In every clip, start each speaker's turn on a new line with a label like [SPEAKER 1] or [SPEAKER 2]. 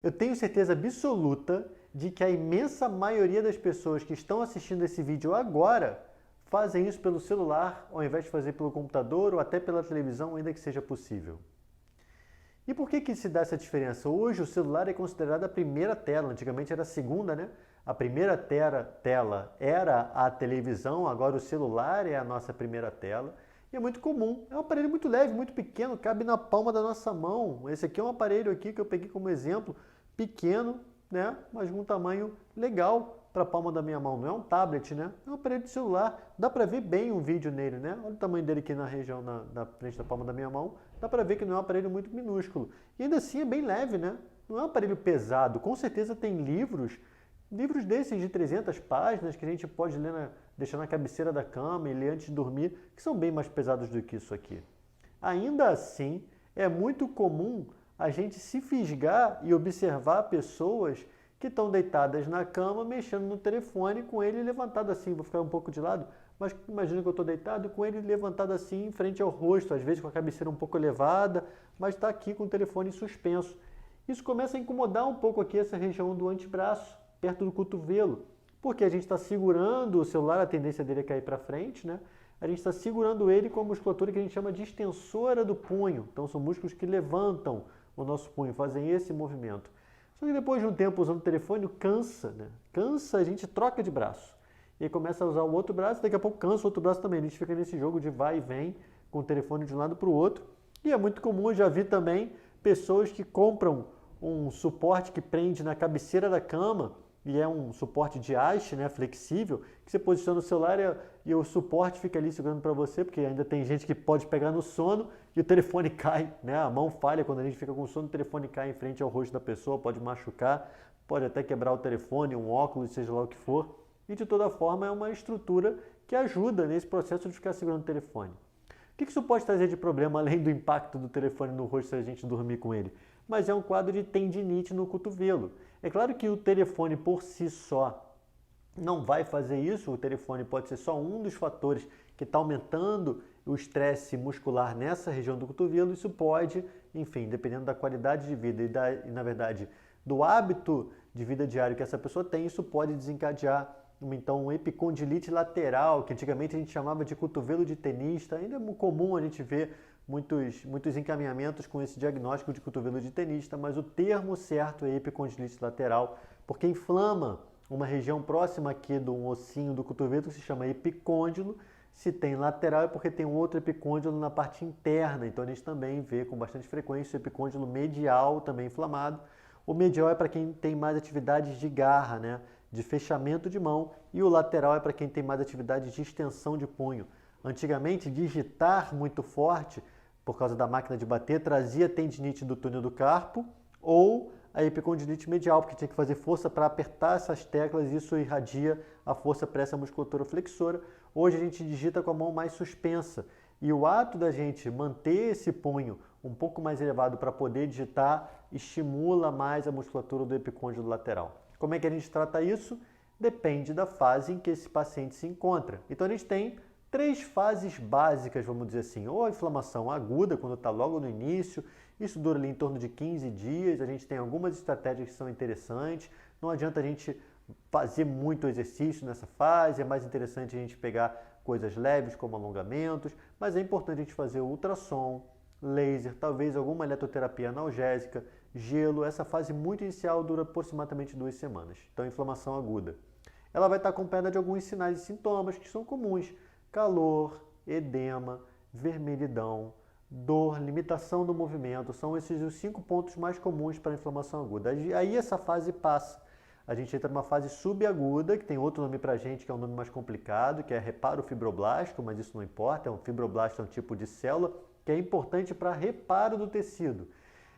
[SPEAKER 1] Eu tenho certeza absoluta de que a imensa maioria das pessoas que estão assistindo esse vídeo agora fazem isso pelo celular, ao invés de fazer pelo computador ou até pela televisão, ainda que seja possível. E por que se dá essa diferença? Hoje o celular é considerado a primeira tela, antigamente era a segunda, né? A primeira tela era a televisão, agora o celular é a nossa primeira tela. E é muito comum, é um aparelho muito leve, muito pequeno, cabe na palma da nossa mão. Esse aqui é um aparelho aqui que eu peguei como exemplo, pequeno, né? Mas com um tamanho legal para a palma da minha mão. Não é um tablet, né? É um aparelho de celular. Dá para ver bem um vídeo nele, né? Olha o tamanho dele aqui na região, na frente da palma da minha mão. Dá para ver que não é um aparelho muito minúsculo. E ainda assim é bem leve, né? Não é um aparelho pesado. Com certeza tem livros desses de 300 páginas que a gente pode ler deixar na cabeceira da cama e ler antes de dormir, que são bem mais pesados do que isso aqui. Ainda assim, é muito comum a gente se fisgar e observar pessoas que estão deitadas na cama, mexendo no telefone com ele levantado assim. Vou ficar um pouco de lado, mas imagina que eu estou deitado com ele levantado assim em frente ao rosto, às vezes com a cabeceira um pouco elevada, mas está aqui com o telefone suspenso. Isso começa a incomodar um pouco aqui essa região do antebraço, perto do cotovelo, porque a gente está segurando o celular, a tendência dele é cair para frente, né? A gente está segurando ele com a musculatura que a gente chama de extensora do punho. Então são músculos que levantam o nosso punho, fazem esse movimento. Só que depois de um tempo usando o telefone, cansa, né? Cansa, a gente troca de braço. E aí começa a usar o outro braço, daqui a pouco cansa o outro braço também. A gente fica nesse jogo de vai e vem com o telefone de um lado para o outro. E é muito comum, eu já vi também pessoas que compram um suporte que prende na cabeceira da cama, e é um suporte de haste, né, flexível, que você posiciona o celular e o suporte fica ali segurando para você, porque ainda tem gente que pode pegar no sono e o telefone cai, né? A mão falha quando a gente fica com sono, o telefone cai em frente ao rosto da pessoa, pode machucar, pode até quebrar o telefone, um óculos, seja lá o que for. E de toda forma é uma estrutura que ajuda nesse processo de ficar segurando o telefone. O que isso pode trazer de problema, além do impacto do telefone no rosto se a gente dormir com ele? Mas é um quadro de tendinite no cotovelo. É claro que o telefone por si só não vai fazer isso, o telefone pode ser só um dos fatores que está aumentando o estresse muscular nessa região do cotovelo. Isso pode, enfim, dependendo da qualidade de vida na verdade, do hábito de vida diário que essa pessoa tem, isso pode desencadear uma epicondilite lateral, que antigamente a gente chamava de cotovelo de tenista. Ainda é comum a gente ver muitos encaminhamentos com esse diagnóstico de cotovelo de tenista, mas o termo certo é epicondilite lateral, porque inflama uma região próxima aqui do ossinho do cotovelo que se chama epicôndilo. Se tem lateral é porque tem um outro epicôndilo na parte interna, então a gente também vê com bastante frequência o epicôndilo medial também inflamado. O medial é para quem tem mais atividades de garra, né? De fechamento de mão, e o lateral é para quem tem mais atividades de extensão de punho. Antigamente, digitar muito forte, por causa da máquina de bater, trazia tendinite do túnel do carpo ou a epicondilite medial, porque tinha que fazer força para apertar essas teclas e isso irradia a força para essa musculatura flexora. Hoje a gente digita com a mão mais suspensa e o ato da gente manter esse punho um pouco mais elevado para poder digitar estimula mais a musculatura do epicôndilo lateral. Como é que a gente trata isso? Depende da fase em que esse paciente se encontra. Então a gente tem 3 fases básicas, vamos dizer assim, ou a inflamação aguda, quando está logo no início, isso dura ali em torno de 15 dias, a gente tem algumas estratégias que são interessantes, não adianta a gente fazer muito exercício nessa fase, é mais interessante a gente pegar coisas leves como alongamentos, mas é importante a gente fazer ultrassom, laser, talvez alguma eletroterapia analgésica, gelo. Essa fase muito inicial dura aproximadamente 2 semanas, então inflamação aguda. Ela vai estar acompanhada de alguns sinais e sintomas que são comuns: calor, edema, vermelhidão, dor, limitação do movimento. São esses os 5 pontos mais comuns para a inflamação aguda. Aí essa fase passa. A gente entra numa fase subaguda, que tem outro nome para a gente, que é um nome mais complicado, que é reparo fibroblástico, mas isso não importa. Um fibroblasto é um tipo de célula que é importante para reparo do tecido.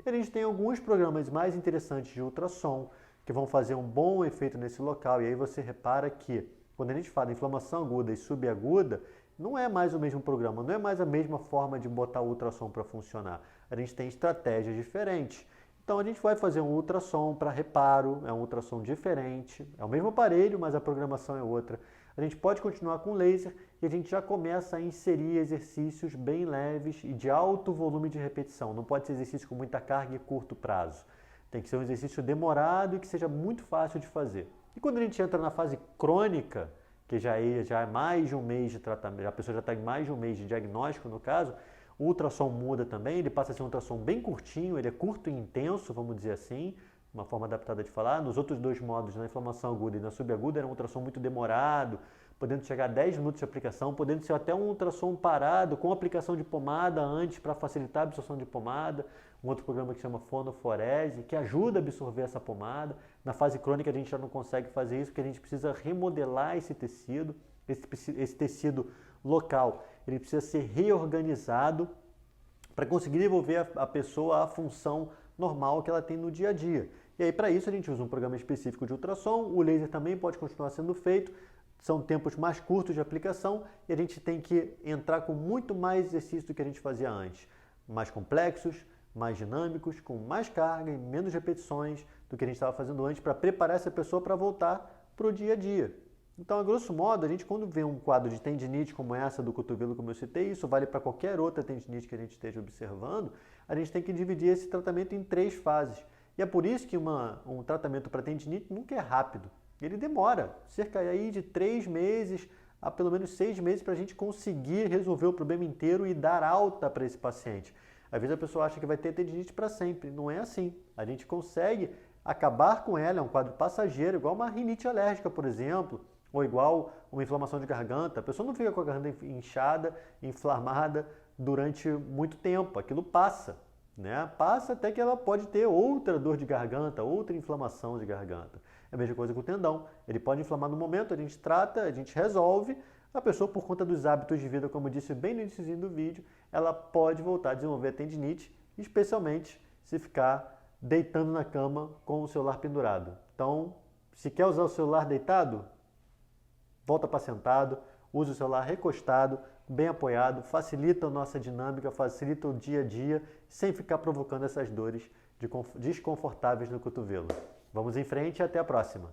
[SPEAKER 1] E a gente tem alguns programas mais interessantes de ultrassom, que vão fazer um bom efeito nesse local. E aí você repara que, quando a gente fala inflamação aguda e subaguda, não é mais o mesmo programa, não é mais a mesma forma de botar o ultrassom para funcionar. A gente tem estratégias diferentes. Então a gente vai fazer um ultrassom para reparo, é um ultrassom diferente, é o mesmo aparelho, mas a programação é outra. A gente pode continuar com laser e a gente já começa a inserir exercícios bem leves e de alto volume de repetição. Não pode ser exercício com muita carga e curto prazo. Tem que ser um exercício demorado e que seja muito fácil de fazer. E quando a gente entra na fase crônica, que já é mais de um mês de tratamento, a pessoa já está em mais de um mês de diagnóstico, no caso, o ultrassom muda também, ele passa a ser um ultrassom bem curtinho, ele é curto e intenso, vamos dizer assim, uma forma adaptada de falar. Nos outros dois modos, na inflamação aguda e na subaguda, era um ultrassom muito demorado, podendo chegar a 10 minutos de aplicação, podendo ser até um ultrassom parado, com aplicação de pomada antes para facilitar a absorção de pomada. Um outro programa que chama fonoforese, que ajuda a absorver essa pomada. Na fase crônica a gente já não consegue fazer isso, porque a gente precisa remodelar esse tecido, esse tecido local. Ele precisa ser reorganizado para conseguir devolver a pessoa a função normal que ela tem no dia a dia. E aí, para isso, a gente usa um programa específico de ultrassom, o laser também pode continuar sendo feito, são tempos mais curtos de aplicação e a gente tem que entrar com muito mais exercício do que a gente fazia antes. Mais complexos, mais dinâmicos, com mais carga e menos repetições do que a gente estava fazendo antes para preparar essa pessoa para voltar para o dia a dia. Então, a grosso modo, a gente quando vê um quadro de tendinite como essa do cotovelo, como eu citei, isso vale para qualquer outra tendinite que a gente esteja observando, a gente tem que dividir esse tratamento em 3 fases. E é por isso que um tratamento para tendinite nunca é rápido. Ele demora cerca aí de 3 meses a pelo menos 6 meses para a gente conseguir resolver o problema inteiro e dar alta para esse paciente. Às vezes a pessoa acha que vai ter tendinite para sempre. Não é assim. A gente consegue acabar com ela, é um quadro passageiro, igual uma rinite alérgica, por exemplo, ou igual uma inflamação de garganta. A pessoa não fica com a garganta inchada, inflamada durante muito tempo. Aquilo passa, né? Passa até que ela pode ter outra dor de garganta, outra inflamação de garganta. É a mesma coisa com o tendão. Ele pode inflamar no momento, a gente trata, a gente resolve. A pessoa, por conta dos hábitos de vida, como eu disse bem no início do vídeo, ela pode voltar a desenvolver a tendinite, especialmente se ficar deitando na cama com o celular pendurado. Então, se quer usar o celular deitado, volta para sentado, use o celular recostado, bem apoiado, facilita a nossa dinâmica, facilita o dia a dia, sem ficar provocando essas dores desconfortáveis no cotovelo. Vamos em frente e até a próxima!